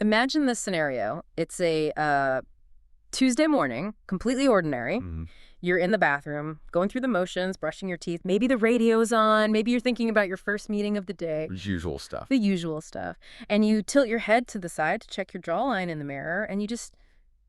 Imagine this scenario. It's a Tuesday morning, completely ordinary. You're in the bathroom, going through the motions, brushing your teeth. Maybe the radio's on. Maybe you're thinking about your first meeting of the day. Usual stuff. The usual stuff. And you tilt your head to the side to check your jawline in the mirror, and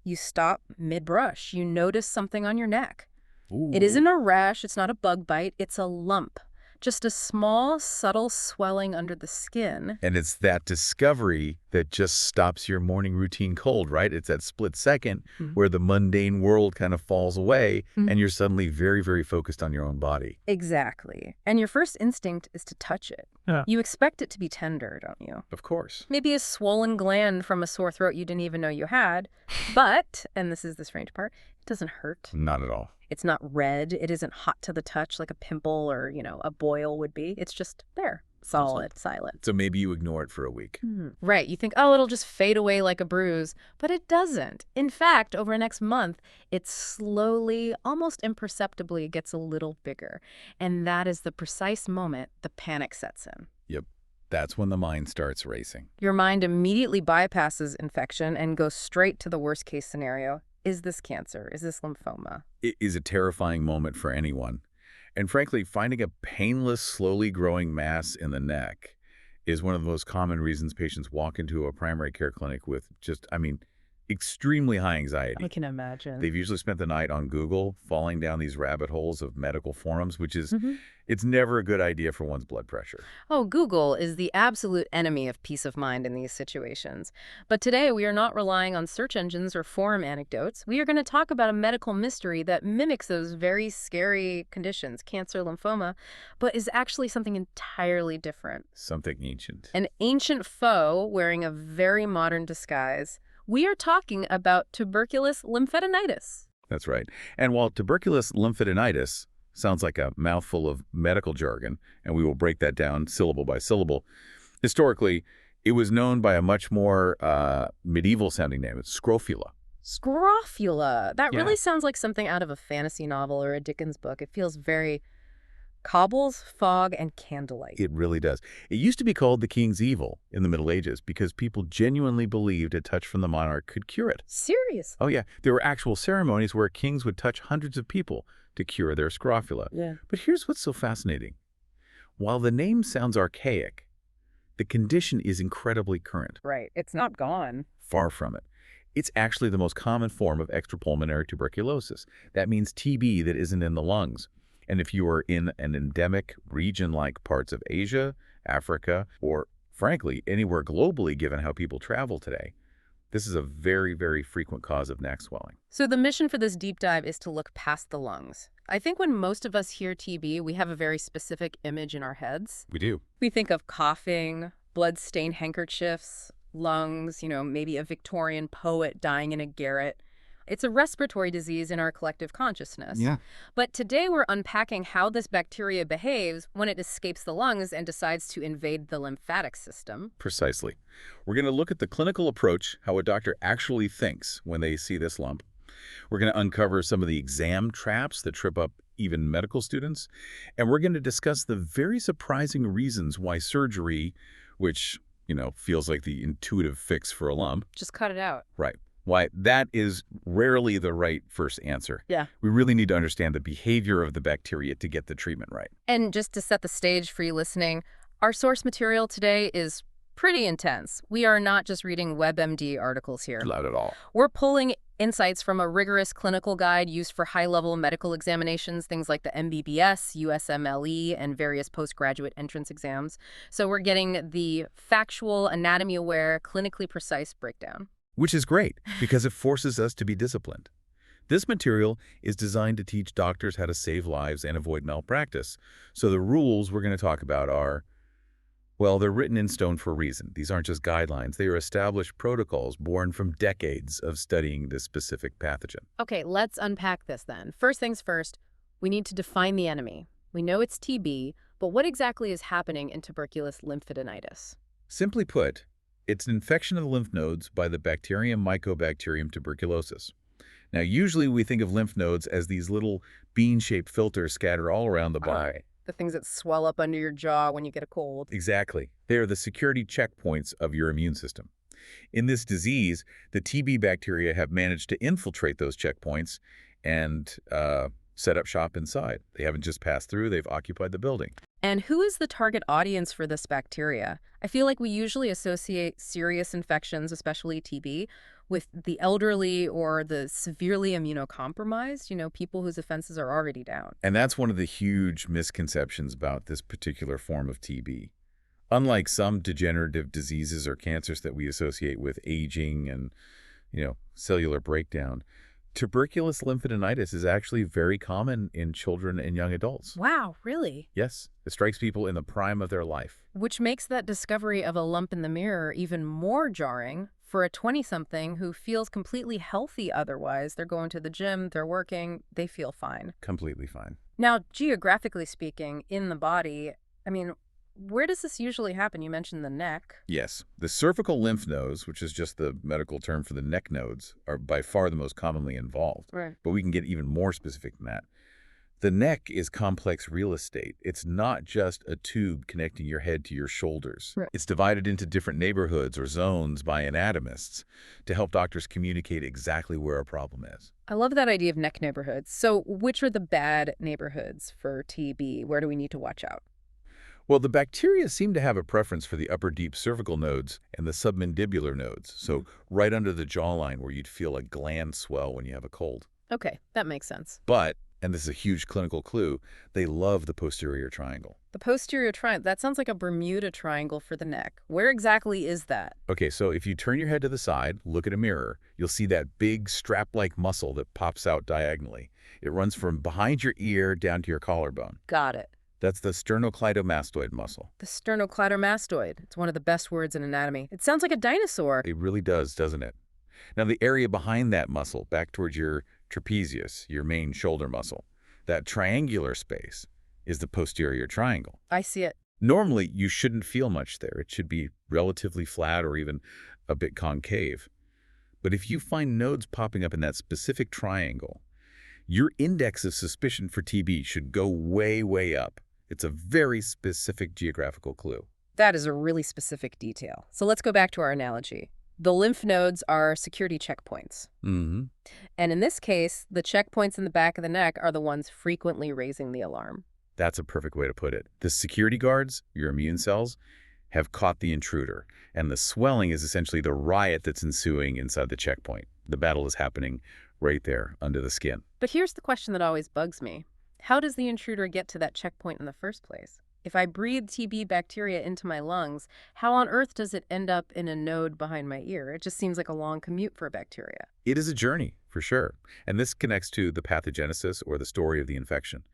you stop mid-brush. You notice something on your neck. Ooh. It isn't a rash. It's not a bug bite. It's a lump. Just a small, subtle swelling under the skin. And it's that discovery that just stops your morning routine cold, right? It's that split second where the mundane world kind of falls away and you're suddenly very, very focused on your own body. Exactly. And your first instinct is to touch it. Yeah. You expect it to be tender, don't you? Of course. Maybe a swollen gland from a sore throat you didn't even know you had. But, and this is the strange part, it doesn't hurt. Not at all. It's not red. It isn't hot to the touch like a pimple or, a boil would be. It's just there. Solid, silent. So maybe you ignore it for a week. Right. You think, oh, it'll just fade away like a bruise. But it doesn't. In fact, over the next month, it slowly, almost imperceptibly gets a little bigger. And that is the precise moment the panic sets in. Yep. That's when the mind starts racing. Your mind immediately bypasses infection and goes straight to the worst case scenario. Is this cancer? Is this lymphoma? It is a terrifying moment for anyone. And frankly, finding a painless, slowly growing mass in the neck is one of the most common reasons patients walk into a primary care clinic with extremely high anxiety. I can imagine. They've usually spent the night on Google, falling down these rabbit holes of medical forums, which is, it's never a good idea for one's blood pressure. Oh, Google is the absolute enemy of peace of mind in these situations. But today we are not relying on search engines or forum anecdotes. We are going to talk about a medical mystery that mimics those very scary conditions, cancer, lymphoma, but is actually something entirely different. Something ancient. An ancient foe wearing a very modern disguise. We are talking about tuberculous lymphadenitis. That's right. And while tuberculous lymphadenitis sounds like a mouthful of medical jargon, and we will break that down syllable by syllable, historically, it was known by a much more medieval-sounding name. It's scrofula. Scrofula. That really sounds like something out of a fantasy novel or a Dickens book. It feels very cobbles, fog, and candlelight. It really does. It used to be called the King's Evil in the Middle Ages because people genuinely believed a touch from the monarch could cure it. Serious? Oh, yeah. There were actual ceremonies where kings would touch hundreds of people to cure their scrofula. Yeah. But here's what's so fascinating. While the name sounds archaic, the condition is incredibly current. Right. It's not gone. Far from it. It's actually the most common form of extrapulmonary tuberculosis. That means TB that isn't in the lungs. And if you are in an endemic region like parts of Asia, Africa, or frankly, anywhere globally given how people travel today, this is a very, very frequent cause of neck swelling. So the mission for this deep dive is to look past the lungs. I think when most of us hear TB, we have a very specific image in our heads. We do. We think of coughing, blood-stained handkerchiefs, lungs, maybe a Victorian poet dying in a garret. It's a respiratory disease in our collective consciousness. Yeah. But today we're unpacking how this bacteria behaves when it escapes the lungs and decides to invade the lymphatic system. Precisely. We're going to look at the clinical approach, how a doctor actually thinks when they see this lump. We're going to uncover some of the exam traps that trip up even medical students. And we're going to discuss the very surprising reasons why surgery, which, feels like the intuitive fix for a lump. Just cut it out. Right. Why that is rarely the right first answer. Yeah. We really need to understand the behavior of the bacteria to get the treatment right. And just to set the stage for you listening, our source material today is pretty intense. We are not just reading WebMD articles here. Not at all. We're pulling insights from a rigorous clinical guide used for high-level medical examinations, things like the MBBS, USMLE, and various postgraduate entrance exams. So we're getting the factual, anatomy-aware, clinically precise breakdown. Which is great, because it forces us to be disciplined. This material is designed to teach doctors how to save lives and avoid malpractice. So the rules we're going to talk about are, well, they're written in stone for a reason. These aren't just guidelines. They are established protocols born from decades of studying this specific pathogen. Okay, let's unpack this then. First things first, we need to define the enemy. We know it's TB, but what exactly is happening in tuberculous lymphadenitis? Simply put, it's an infection of the lymph nodes by the bacterium Mycobacterium tuberculosis. Now, usually we think of lymph nodes as these little bean-shaped filters scattered all around the body. The things that swell up under your jaw when you get a cold. Exactly. They are the security checkpoints of your immune system. In this disease, the TB bacteria have managed to infiltrate those checkpoints and set up shop inside. They haven't just passed through, they've occupied the building. And who is the target audience for this bacteria? I feel like we usually associate serious infections, especially TB, with the elderly or the severely immunocompromised, people whose defenses are already down. And that's one of the huge misconceptions about this particular form of TB. Unlike some degenerative diseases or cancers that we associate with aging and, cellular breakdown, tuberculous lymphadenitis is actually very common in children and young adults. Wow, really? Yes, it strikes people in the prime of their life. Which makes that discovery of a lump in the mirror even more jarring for a 20-something who feels completely healthy otherwise. They're going to the gym, they're working, they feel fine. Completely fine. Now, geographically speaking, in the body, where does this usually happen? You mentioned the neck. Yes, the cervical lymph nodes, which is just the medical term for the neck nodes, are by far the most commonly involved. Right. But we can get even more specific than that. The neck is complex real estate. It's not just a tube connecting your head to your shoulders. Right. It's divided into different neighborhoods or zones by anatomists to help doctors communicate exactly where a problem is. I love that idea of neck neighborhoods. So which are the bad neighborhoods for TB? Where do we need to watch out? Well, the bacteria seem to have a preference for the upper deep cervical nodes and the submandibular nodes, so right under the jawline where you'd feel a gland swell when you have a cold. Okay, that makes sense. But, and this is a huge clinical clue, they love the posterior triangle. The posterior triangle, that sounds like a Bermuda Triangle for the neck. Where exactly is that? Okay, so if you turn your head to the side, look at a mirror, you'll see that big strap-like muscle that pops out diagonally. It runs from behind your ear down to your collarbone. Got it. That's the sternocleidomastoid muscle. The sternocleidomastoid. It's one of the best words in anatomy. It sounds like a dinosaur. It really does, doesn't it? Now, the area behind that muscle, back towards your trapezius, your main shoulder muscle, that triangular space is the posterior triangle. I see it. Normally, you shouldn't feel much there. It should be relatively flat or even a bit concave. But if you find nodes popping up in that specific triangle, your index of suspicion for TB should go way, way up. It's a very specific geographical clue. That is a really specific detail. So let's go back to our analogy. The lymph nodes are security checkpoints. Mm-hmm. And in this case, the checkpoints in the back of the neck are the ones frequently raising the alarm. That's a perfect way to put it. The security guards, your immune cells, have caught the intruder, and the swelling is essentially the riot that's ensuing inside the checkpoint. The battle is happening right there under the skin. But here's the question that always bugs me. How does the intruder get to that checkpoint in the first place? If I breathe TB bacteria into my lungs, how on earth does it end up in a node behind my ear? It just seems like a long commute for a bacteria. It is a journey, for sure. And this connects to the pathogenesis or the story of the infection.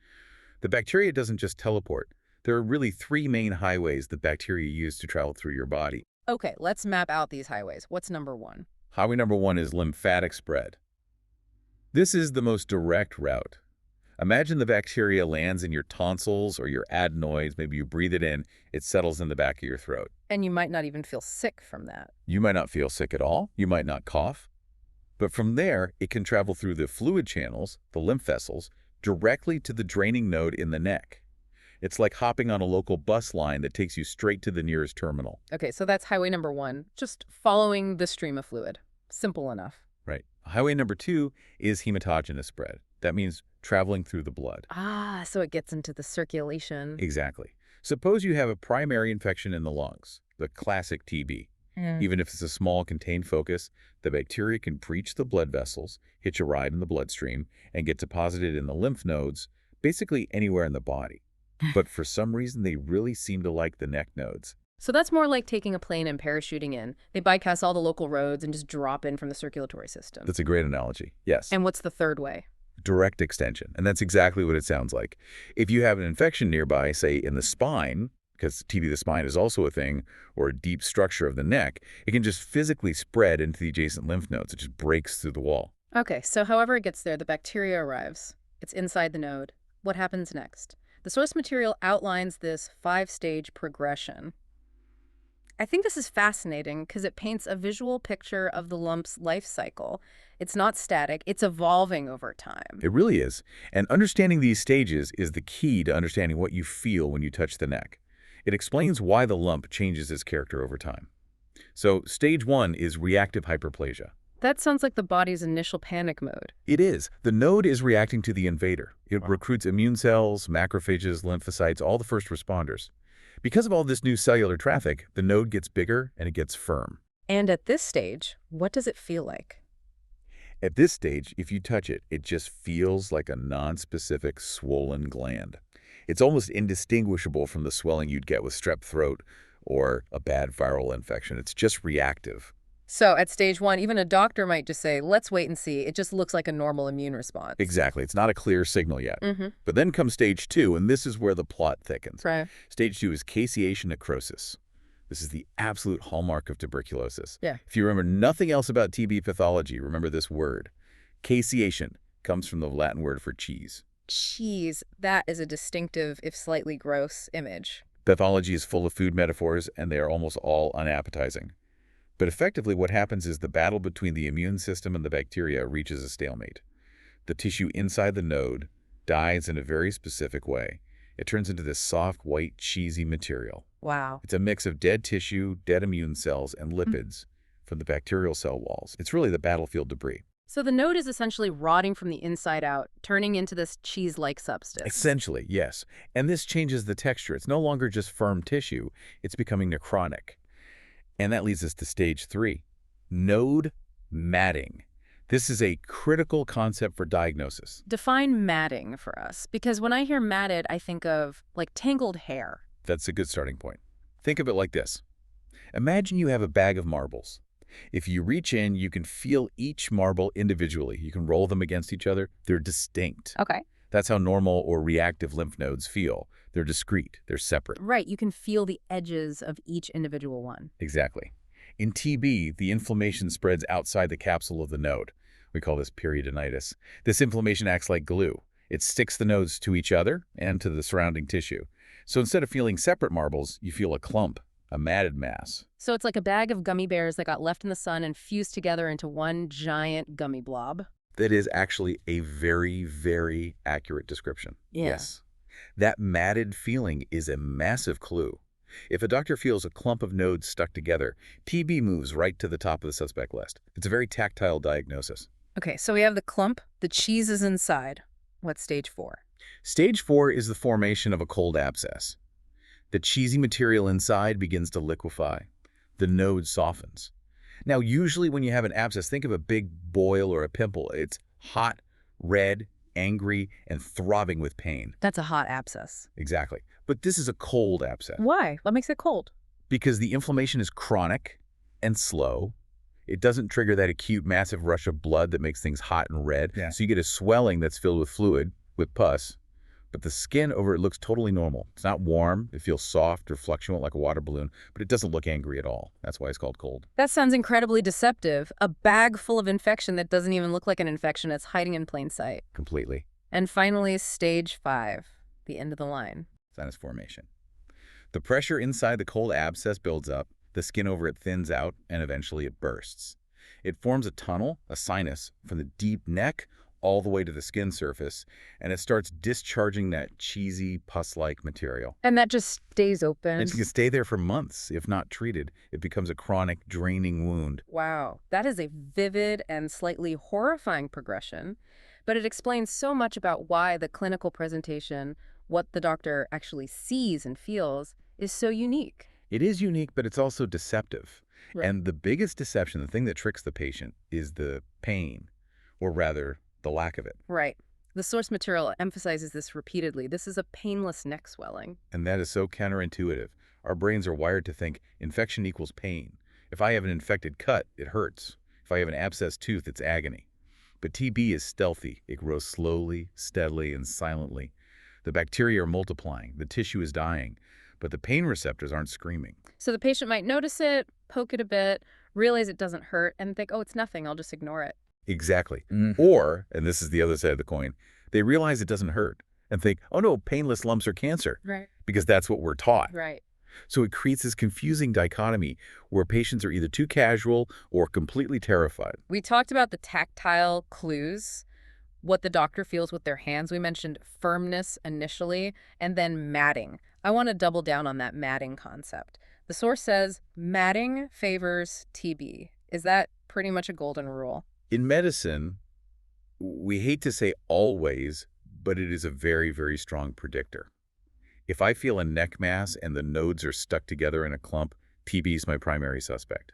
The bacteria doesn't just teleport. There are really three main highways that bacteria use to travel through your body. Okay, let's map out these highways. What's number one? Highway number one is lymphatic spread. This is the most direct route. Imagine the bacteria lands in your tonsils or your adenoids. Maybe you breathe it in, it settles in the back of your throat. And you might not even feel sick from that. You might not feel sick at all. You might not cough. But from there, it can travel through the fluid channels, the lymph vessels, directly to the draining node in the neck. It's like hopping on a local bus line that takes you straight to the nearest terminal. Okay, so that's highway number one, just following the stream of fluid. Simple enough. Right. Highway number two is hematogenous spread. That means traveling through the blood. Ah, so it gets into the circulation. Exactly. Suppose you have a primary infection in the lungs, the classic TB. Even if it's a small contained focus, the bacteria can breach the blood vessels, hitch a ride in the bloodstream, and get deposited in the lymph nodes, basically anywhere in the body. But for some reason, they really seem to like the neck nodes. So that's more like taking a plane and parachuting in. They bypass all the local roads and just drop in from the circulatory system. That's a great analogy. Yes. And what's the third way? Direct extension. And that's exactly what it sounds like. If you have an infection nearby, say in the spine, because TB of the spine is also a thing, or a deep structure of the neck, it can just physically spread into the adjacent lymph nodes. It just breaks through the wall. Okay, so however it gets there, the bacteria arrives. It's inside the node. What happens next? The source material outlines this 5-stage progression. I think this is fascinating because it paints a visual picture of the lump's life cycle. It's not static, it's evolving over time. It really is. And understanding these stages is the key to understanding what you feel when you touch the neck. It explains why the lump changes its character over time. So stage 1 is reactive hyperplasia. That sounds like the body's initial panic mode. It is. The node is reacting to the invader. It Wow. recruits immune cells, macrophages, lymphocytes, all the first responders. Because of all this new cellular traffic, the node gets bigger and it gets firm. And at this stage, what does it feel like? At this stage, if you touch it, it just feels like a nonspecific swollen gland. It's almost indistinguishable from the swelling you'd get with strep throat or a bad viral infection. It's just reactive. So at stage 1, even a doctor might just say, let's wait and see. It just looks like a normal immune response. Exactly. It's not a clear signal yet. Mm-hmm. But then comes stage 2, and this is where the plot thickens. Right. Stage 2 is caseation necrosis. This is the absolute hallmark of tuberculosis. Yeah. If you remember nothing else about TB pathology, remember this word. Caseation comes from the Latin word for cheese. Cheese, that is a distinctive, if slightly gross, image. Pathology is full of food metaphors, and they are almost all unappetizing. But effectively, what happens is the battle between the immune system and the bacteria reaches a stalemate. The tissue inside the node dies in a very specific way. It turns into this soft, white, cheesy material. Wow. It's a mix of dead tissue, dead immune cells, and lipids from the bacterial cell walls. It's really the battlefield debris. So the node is essentially rotting from the inside out, turning into this cheese-like substance. Essentially, yes. And this changes the texture. It's no longer just firm tissue. It's becoming necrotic. And that leads us to stage 3, node matting. This is a critical concept for diagnosis. Define matting for us, because when I hear matted, I think of, like, tangled hair. That's a good starting point. Think of it like this. Imagine you have a bag of marbles. If you reach in, you can feel each marble individually. You can roll them against each other. They're distinct. Okay. That's how normal or reactive lymph nodes feel. They're discrete. They're separate. Right, you can feel the edges of each individual one. Exactly. In TB, the inflammation spreads outside the capsule of the node. We call this periodonitis. This inflammation acts like glue. It sticks the nodes to each other and to the surrounding tissue. So instead of feeling separate marbles, you feel a clump, a matted mass. So it's like a bag of gummy bears that got left in the sun and fused together into one giant gummy blob. That is actually a very, very accurate description. Yeah. Yes. That matted feeling is a massive clue. If a doctor feels a clump of nodes stuck together, TB moves right to the top of the suspect list. It's a very tactile diagnosis. Okay, so we have the clump, the cheese is inside. What's stage 4? Stage 4 is the formation of a cold abscess. The cheesy material inside begins to liquefy. The node softens. Now, usually when you have an abscess, think of a big boil or a pimple. It's hot, red, angry, and throbbing with pain. That's a hot abscess. Exactly. But this is a cold abscess Why? What makes it cold? because the inflammation is chronic and slow. It doesn't trigger that acute, massive rush of blood that makes things hot and red. Yeah. So you get a swelling that's filled with fluid, with pus, but the skin over it looks totally normal. It's not warm. It feels soft or fluctuant like a water balloon, but it doesn't look angry at all. That's why it's called cold. That sounds incredibly deceptive. A bag full of infection that doesn't even look like an infection. It's hiding in plain sight. Completely. And finally, stage 5, the end of the line. Sinus formation. The pressure inside the cold abscess builds up, the skin over it thins out, and eventually it bursts. It forms a tunnel, a sinus, from the deep neck all the way to the skin surface, and it starts discharging that cheesy, pus-like material. And that just stays open. And it can stay there for months. If not treated, it becomes a chronic, draining wound. Wow, that is a vivid and slightly horrifying progression, but it explains so much about why the clinical presentation, what the doctor actually sees and feels, is so unique. It is unique, but it's also deceptive. Right. And the biggest deception, the thing that tricks the patient, is the pain, or rather, the lack of it. Right. The source material emphasizes this repeatedly. This is a painless neck swelling. And that is so counterintuitive. Our brains are wired to think infection equals pain. If I have an infected cut, it hurts. If I have an abscessed tooth, it's agony. But TB is stealthy. It grows slowly, steadily, and silently. The bacteria are multiplying. The tissue is dying. But the pain receptors aren't screaming. So the patient might notice it, poke it a bit, realize it doesn't hurt, and think, oh, it's nothing, I'll just ignore it. Exactly. Or, and this is the other side of the coin, they realize it doesn't hurt and think, oh no, painless lumps are cancer. Right. Because that's what we're taught. Right. So it creates this confusing dichotomy where patients are either too casual or completely terrified. We talked about the tactile clues, what the doctor feels with their hands. We mentioned firmness initially, and then matting. I want to double down on that matting concept. The source says matting favors TB. Is that pretty much a golden rule? In medicine, we hate to say always, but it is a very, very strong predictor. If I feel a neck mass and the nodes are stuck together in a clump, TB is my primary suspect.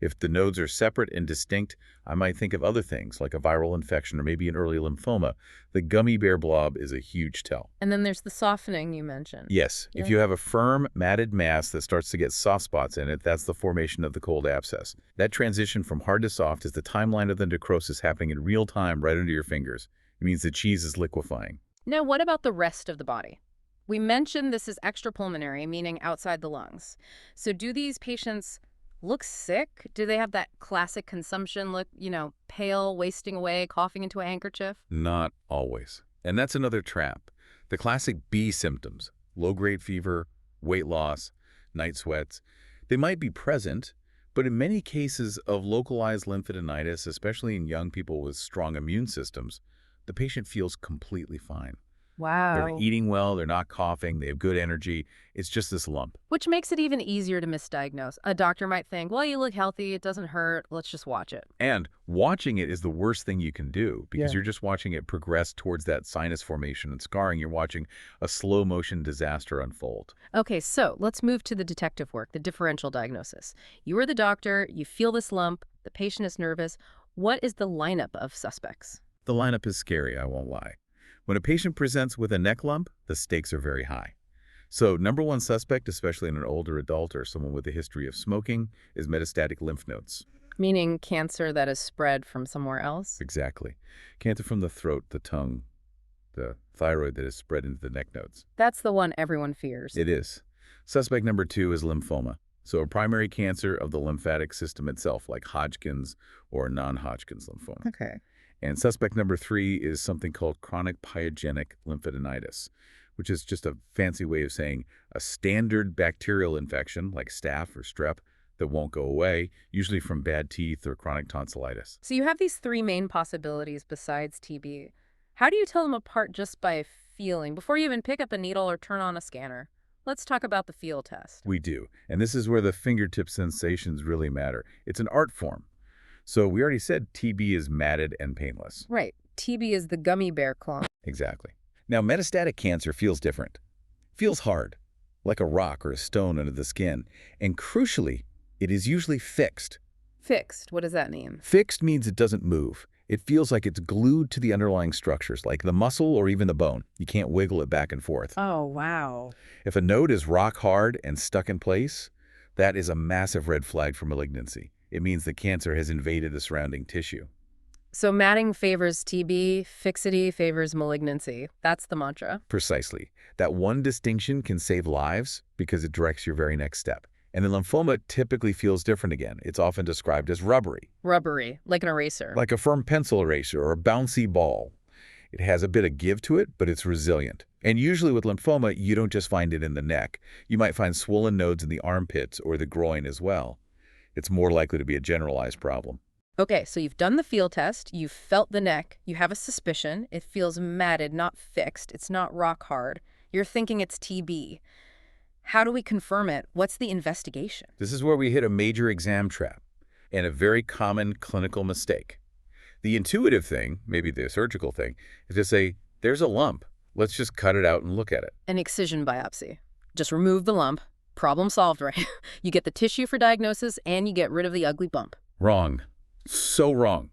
If the nodes are separate and distinct, I might think of other things like a viral infection or maybe an early lymphoma. The gummy bear blob is a huge tell. And then there's the softening you mentioned. Yes, if you have a firm, matted mass that starts to get soft spots in it, that's the formation of the cold abscess. That transition from hard to soft is the timeline of the necrosis happening in real time right under your fingers. It means the cheese is liquefying. Now, what about the rest of the body? We mentioned this is extrapulmonary, meaning outside the lungs. So do these patients look sick? Do they have that classic consumption look, pale, wasting away, coughing into a handkerchief? Not always. And that's another trap. The classic B symptoms, low-grade fever, weight loss, night sweats, they might be present, but in many cases of localized lymphadenitis, especially in young people with strong immune systems, the patient feels completely fine. They're Wow. eating well, they're not coughing, they have good energy. It's just this lump. Which makes it even easier to misdiagnose. A doctor might think, well, you look healthy, it doesn't hurt, let's just watch it. And watching it is the worst thing you can do because Yeah. you're just watching it progress towards that sinus formation and scarring. You're watching a slow-motion disaster unfold. Okay, so let's move to the detective work, the differential diagnosis. You are the doctor, you feel this lump, the patient is nervous. What is the lineup of suspects? The lineup is scary, I won't lie. When a patient presents with a neck lump, the stakes are very high. So number one suspect, especially in an older adult or someone with a history of smoking, is metastatic lymph nodes. Meaning cancer that is spread from somewhere else? Exactly. Cancer from the throat, the tongue, the thyroid that is spread into the neck nodes. That's the one everyone fears. It is. Suspect number two is lymphoma. So a primary cancer of the lymphatic system itself, like Hodgkin's or non-Hodgkin's lymphoma. Okay. And suspect number three is something called chronic pyogenic lymphadenitis, which is just a fancy way of saying a standard bacterial infection like staph or strep that won't go away, usually from bad teeth or chronic tonsillitis. So you have these three main possibilities besides TB. How do you tell them apart just by feeling before you even pick up a needle or turn on a scanner? Let's talk about the feel test. We do. And this is where the fingertip sensations really matter. It's an art form. So we already said TB is matted and painless. Right. TB is the gummy bear clump. Exactly. Now, metastatic cancer feels different. Feels hard, like a rock or a stone under the skin. And crucially, it is usually fixed. Fixed. What does that mean? Fixed means it doesn't move. It feels like it's glued to the underlying structures, like the muscle or even the bone. You can't wiggle it back and forth. Oh, wow. If a node is rock hard and stuck in place, that is a massive red flag for malignancy. It means the cancer has invaded the surrounding tissue. So matting favors TB, fixity favors malignancy. That's the mantra. Precisely. That one distinction can save lives because it directs your very next step. And the lymphoma typically feels different again. It's often described as rubbery, Rubbery, like an eraser. like a firm pencil eraser or a bouncy ball. It has a bit of give to it, but it's resilient. And usually with lymphoma, you don't just find it in the neck. You might find swollen nodes in the armpits or the groin as well. It's more likely to be a generalized problem. Okay, so you've done the field test, you've felt the neck, you have a suspicion, it feels matted, not fixed, it's not rock hard. You're thinking it's TB. How do we confirm it? What's the investigation? This is where we hit a major exam trap and a very common clinical mistake. The intuitive thing, maybe the surgical thing, is to say, there's a lump. Let's just cut it out and look at it. An excision biopsy. Just remove the lump. Problem solved, right? You get the tissue for diagnosis and you get rid of the ugly bump. Wrong. So wrong.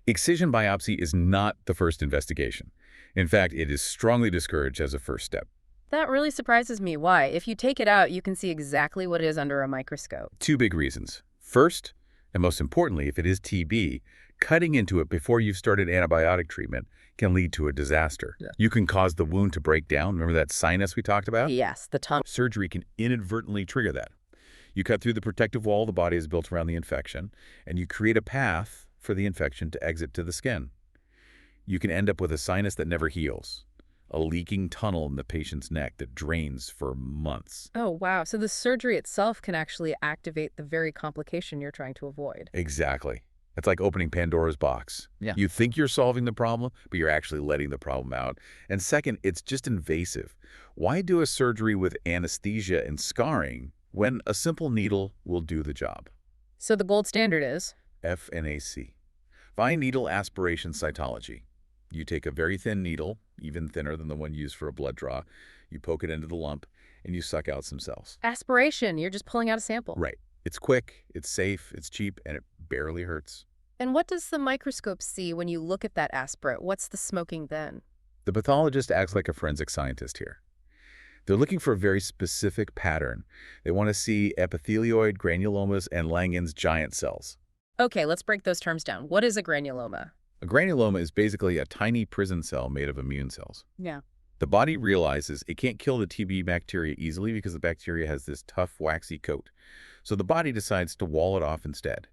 Excision biopsy is not the first investigation. In fact, it is strongly discouraged as a first step. That really surprises me. Why? If you take it out, you can see exactly what is under a microscope. Two big reasons. First, and most importantly, if it is TB, cutting into it before you've started antibiotic treatment can lead to a disaster. Yeah. You can cause the wound to break down. Remember that sinus we talked about? Yes, the tongue. Surgery can inadvertently trigger that. You cut through the protective wall the body has built around the infection, and you create a path for the infection to exit to the skin. You can end up with a sinus that never heals, a leaking tunnel in the patient's neck that drains for months. Oh, wow. So the surgery itself can actually activate the very complication you're trying to avoid. Exactly. It's like opening Pandora's box. Yeah. You think you're solving the problem, but you're actually letting the problem out. And second, it's just invasive. Why do a surgery with anesthesia and scarring when a simple needle will do the job. So the gold standard is? FNAC. Fine needle aspiration cytology. You take a very thin needle, even thinner than the one used for a blood draw, you poke it into the lump, and you suck out some cells. Aspiration, you're just pulling out a sample. Right. It's quick, it's safe, it's cheap, and it barely hurts. And what does the microscope see when you look at that aspirate? What's the smoking then? The pathologist acts like a forensic scientist here. They're looking for a very specific pattern. They want to see epithelioid, granulomas, and Langerhans giant cells. Okay, let's break those terms down. What is a granuloma? A granuloma is basically a tiny prison cell made of immune cells. Yeah. The body realizes it can't kill the TB bacteria easily because the bacteria has this tough, waxy coat. So the body decides to wall it off instead.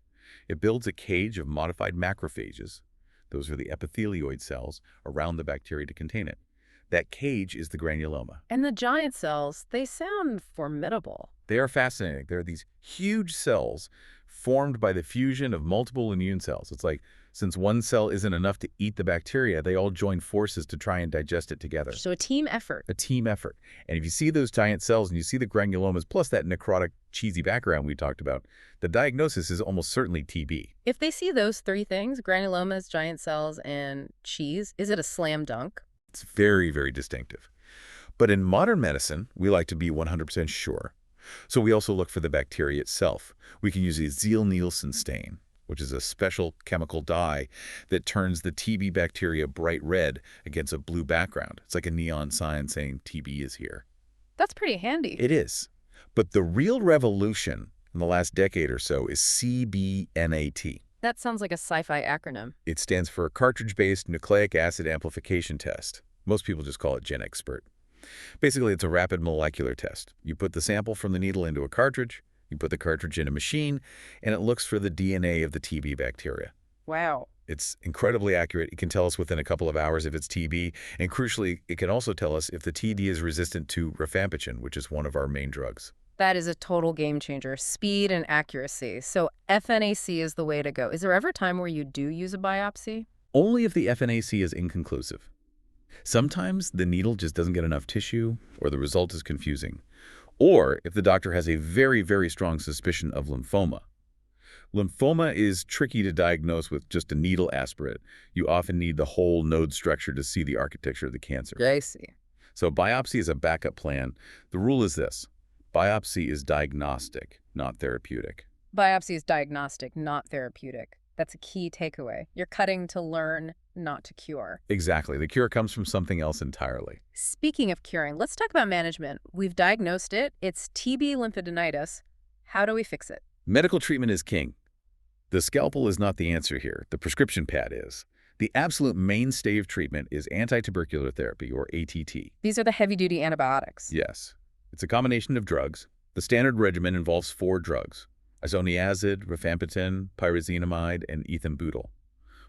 It builds a cage of modified macrophages. Those are the epithelioid cells around the bacteria to contain it. That cage is the granuloma. And the giant cells, they sound formidable. They are fascinating. They're these huge cells formed by the fusion of multiple immune cells. It's like, since one cell isn't enough to eat the bacteria, they all join forces to try and digest it together. So a team effort. A team effort. And if you see those giant cells and you see the granulomas, plus that necrotic, cheesy background we talked about, the diagnosis is almost certainly TB. If they see those three things, granulomas, giant cells, and cheese, is it a slam dunk? It's very, very distinctive. But in modern medicine, we like to be 100% sure. So we also look for the bacteria itself. We can use a Ziehl-Neelsen stain, which is a special chemical dye that turns the TB bacteria bright red against a blue background. It's like a neon sign saying TB is here. That's pretty handy. It is. But the real revolution in the last decade or so is CBNAT. That sounds like a sci-fi acronym. It stands for Cartridge-Based Nucleic Acid Amplification Test. Most people just call it GenExpert. Basically, it's a rapid molecular test. You put the sample from the needle into a cartridge, you put the cartridge in a machine, and it looks for the DNA of the TB bacteria. Wow. It's incredibly accurate. It can tell us within a couple of hours if it's TB, and crucially, it can also tell us if the TB is resistant to rifampicin, which is one of our main drugs. That is a total game changer. Speed and accuracy. So FNAC is the way to go. Is there ever a time where you do use a biopsy? Only if the FNAC is inconclusive. Sometimes the needle just doesn't get enough tissue, or the result is confusing. Or if the doctor has a very, very strong suspicion of lymphoma. Lymphoma is tricky to diagnose with just a needle aspirate. You often need the whole node structure to see the architecture of the cancer. I see. So biopsy is a backup plan. The rule is this: biopsy is diagnostic, not therapeutic. Biopsy is diagnostic, not therapeutic. That's a key takeaway. You're cutting to learn, not to cure. Exactly. The cure comes from something else entirely. Speaking of curing, let's talk about management. We've diagnosed it. It's TB lymphadenitis. How do we fix it? Medical treatment is king. The scalpel is not the answer here. The prescription pad is. The absolute mainstay of treatment is anti-tubercular therapy, or ATT. These are the heavy-duty antibiotics. Yes. It's a combination of drugs. The standard regimen involves 4 drugs: isoniazid, rifampicin, pyrazinamide, and ethambutol.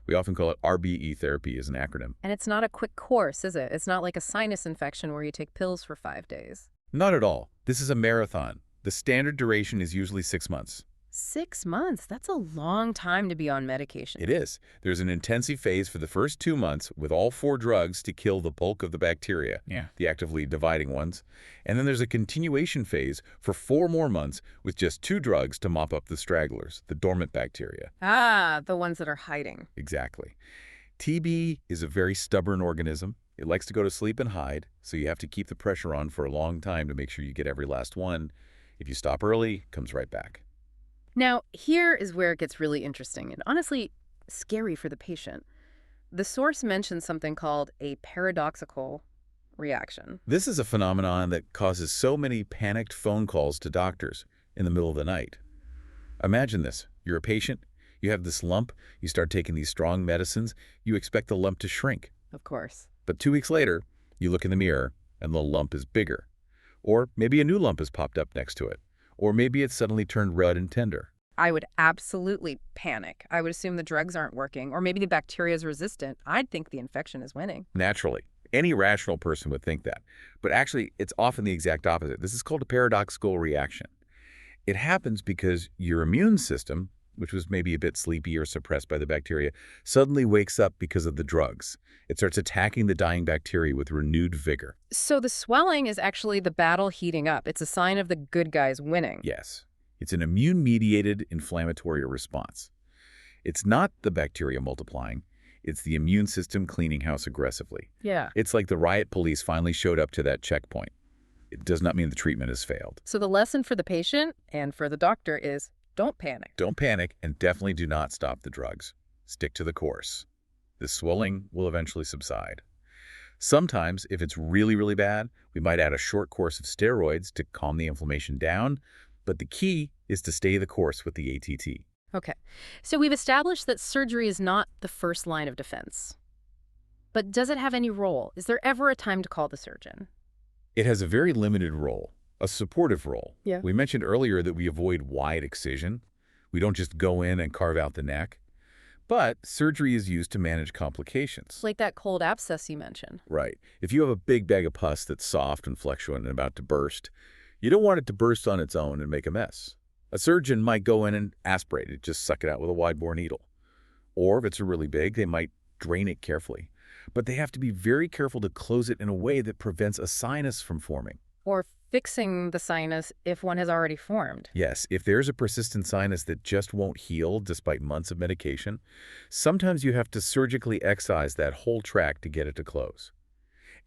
We often call it RBE therapy as an acronym. And it's not a quick course, is it? It's not like a sinus infection where you take pills for 5 days. Not at all. This is a marathon. The standard duration is usually 6 months. 6 months? That's a long time to be on medication. It is. There's an intensive phase for the first 2 months with all 4 drugs to kill the bulk of the bacteria, the actively dividing ones. And then there's a continuation phase for 4 more months with just 2 drugs to mop up the stragglers, the dormant bacteria. Ah, the ones that are hiding. Exactly. TB is a very stubborn organism. It likes to go to sleep and hide, so you have to keep the pressure on for a long time to make sure you get every last one. If you stop early, it comes right back. Now, here is where it gets really interesting and honestly scary for the patient. The source mentions something called a paradoxical reaction. This is a phenomenon that causes so many panicked phone calls to doctors in the middle of the night. Imagine this. You're a patient. You have this lump. You start taking these strong medicines. You expect the lump to shrink. Of course. But 2 weeks later, you look in the mirror and the lump is bigger. Or maybe a new lump has popped up next to it. Or maybe it's suddenly turned red and tender. I would absolutely panic. I would assume the drugs aren't working, or maybe the bacteria is resistant. I'd think the infection is winning. Naturally, any rational person would think that. But actually, it's often the exact opposite. This is called a paradoxical reaction. It happens because your immune system, which was maybe a bit sleepy or suppressed by the bacteria, suddenly wakes up because of the drugs. It starts attacking the dying bacteria with renewed vigor. So the swelling is actually the battle heating up. It's a sign of the good guys winning. Yes, it's an immune-mediated inflammatory response. It's not the bacteria multiplying. It's the immune system cleaning house aggressively. Yeah. It's like the riot police finally showed up to that checkpoint. It does not mean the treatment has failed. So the lesson for the patient and for the doctor is don't panic. Don't panic, and definitely do not stop the drugs. Stick to the course. The swelling will eventually subside. Sometimes, if it's really, really bad, we might add a short course of steroids to calm the inflammation down, but the key is to stay the course with the ATT. Okay. So we've established that surgery is not the first line of defense. But does it have any role? Is there ever a time to call the surgeon? It has a very limited role, a supportive role. Yeah. We mentioned earlier that we avoid wide excision. We don't just go in and carve out the neck. But surgery is used to manage complications. Like that cold abscess you mentioned. Right. If you have a big bag of pus that's soft and fluctuant and about to burst, you don't want it to burst on its own and make a mess. A surgeon might go in and aspirate it, just suck it out with a wide-bore needle. Or if it's really big, they might drain it carefully. But they have to be very careful to close it in a way that prevents a sinus from forming. Or fixing the sinus if one has already formed. Yes, if there's a persistent sinus that just won't heal despite months of medication, sometimes you have to surgically excise that whole tract to get it to close.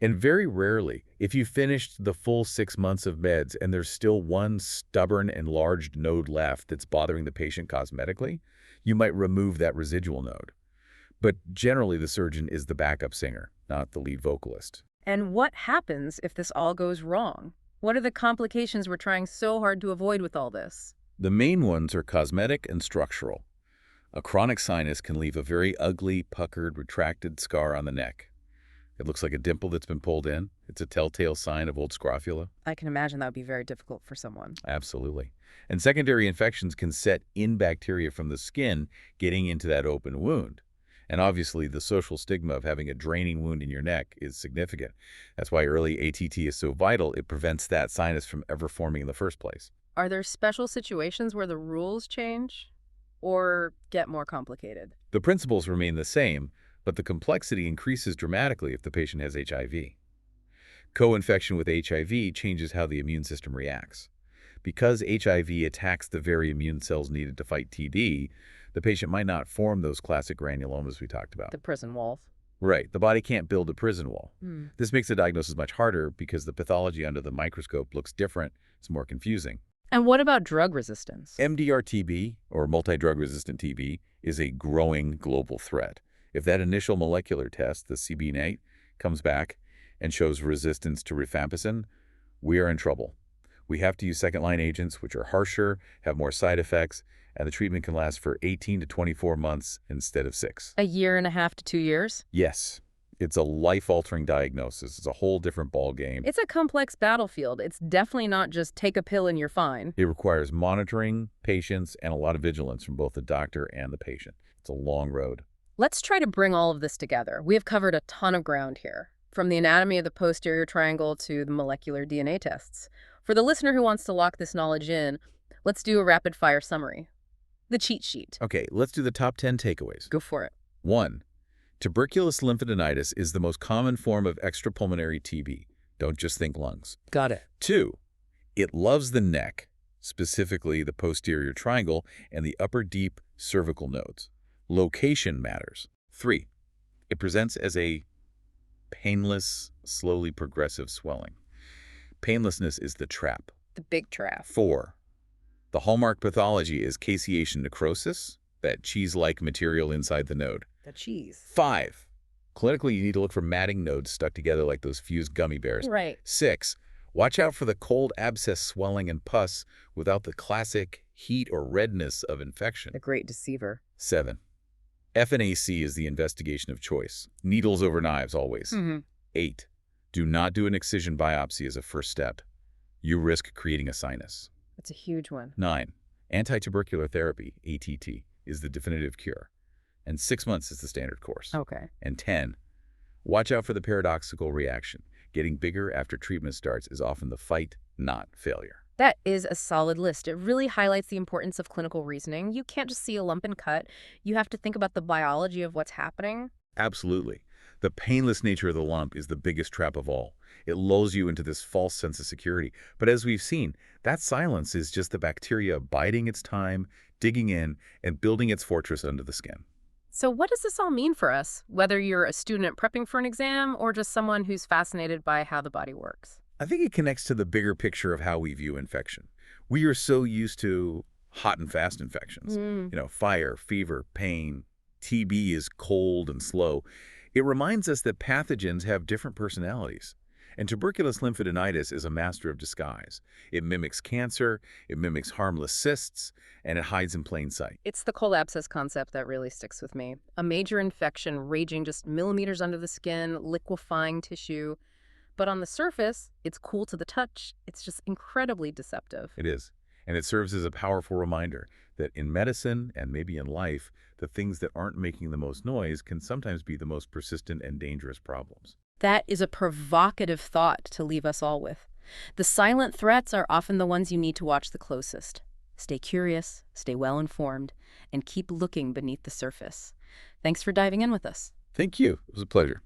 And very rarely, if you finished the full 6 months of meds and there's still one stubborn enlarged node left that's bothering the patient cosmetically, you might remove that residual node. But generally, the surgeon is the backup singer, not the lead vocalist. And what happens if this all goes wrong? What are the complications we're trying so hard to avoid with all this? The main ones are cosmetic and structural. A chronic sinus can leave a very ugly, puckered, retracted scar on the neck. It looks like a dimple that's been pulled in. It's a telltale sign of old scrofula. I can imagine that would be very difficult for someone. Absolutely. And secondary infections can set in bacteria from the skin getting into that open wound. And obviously, the social stigma of having a draining wound in your neck is significant. That's why early ATT is so vital. It prevents that sinus from ever forming in the first place. Are there special situations where the rules change or get more complicated? The principles remain the same, but the complexity increases dramatically if the patient has HIV. Co-infection with HIV changes how the immune system reacts. Because HIV attacks the very immune cells needed to fight TB, the patient might not form those classic granulomas we talked about. The prison walls. Right. The body can't build a prison wall. Hmm. This makes the diagnosis much harder because the pathology under the microscope looks different. It's more confusing. And what about drug resistance? MDR-TB, or multi-drug-resistant TB, is a growing global threat. If that initial molecular test, the CB-NAT, comes back and shows resistance to rifampicin, we are in trouble. We have to use second-line agents, which are harsher, have more side effects, and the treatment can last for 18 to 24 months instead of 6. A year and a half to 2 years? Yes. It's a life-altering diagnosis. It's a whole different ballgame. It's a complex battlefield. It's definitely not just take a pill and you're fine. It requires monitoring, patience, and a lot of vigilance from both the doctor and the patient. It's a long road. Let's try to bring all of this together. We have covered a ton of ground here, from the anatomy of the posterior triangle to the molecular DNA tests. For the listener who wants to lock this knowledge in, let's do a rapid-fire summary. The cheat sheet. Okay, let's do the top 10 takeaways. Go for it. 1. Tuberculous lymphadenitis is the most common form of extrapulmonary TB. Don't just think lungs. Got it. 2. It loves the neck, specifically the posterior triangle and the upper deep cervical nodes. Location matters. 3. It presents as a painless, slowly progressive swelling. Painlessness is the trap. The big trap. 4. The hallmark pathology is caseation necrosis, that cheese-like material inside the node. The cheese. 5. Clinically, you need to look for matting nodes stuck together like those fused gummy bears. Right. 6. Watch out for the cold abscess swelling and pus without the classic heat or redness of infection. The great deceiver. 7. FNAC is the investigation of choice. Needles over knives, always. 8. Do not do an excision biopsy as a first step. You risk creating a sinus. That's a huge one. 9. Anti-tubercular therapy, ATT, is the definitive cure. And 6 months is the standard course. Okay. And 10. Watch out for the paradoxical reaction. Getting bigger after treatment starts is often the fight, not failure. That is a solid list. It really highlights the importance of clinical reasoning. You can't just see a lump and cut. You have to think about the biology of what's happening. Absolutely. The painless nature of the lump is the biggest trap of all. It lulls you into this false sense of security. But as we've seen, that silence is just the bacteria biding its time, digging in, and building its fortress under the skin. So what does this all mean for us, whether you're a student prepping for an exam or just someone who's fascinated by how the body works? I think it connects to the bigger picture of how we view infection. We are so used to hot and fast infections. Mm. Fire, fever, pain. TB is cold and slow. It reminds us that pathogens have different personalities. And tuberculous lymphadenitis is a master of disguise. It mimics cancer, it mimics harmless cysts, and it hides in plain sight. It's the cold abscess concept that really sticks with me. A major infection raging just millimeters under the skin, liquefying tissue. But on the surface, it's cool to the touch. It's just incredibly deceptive. It is. And it serves as a powerful reminder that in medicine and maybe in life, the things that aren't making the most noise can sometimes be the most persistent and dangerous problems. That is a provocative thought to leave us all with. The silent threats are often the ones you need to watch the closest. Stay curious, stay well informed, and keep looking beneath the surface. Thanks for diving in with us. Thank you. It was a pleasure.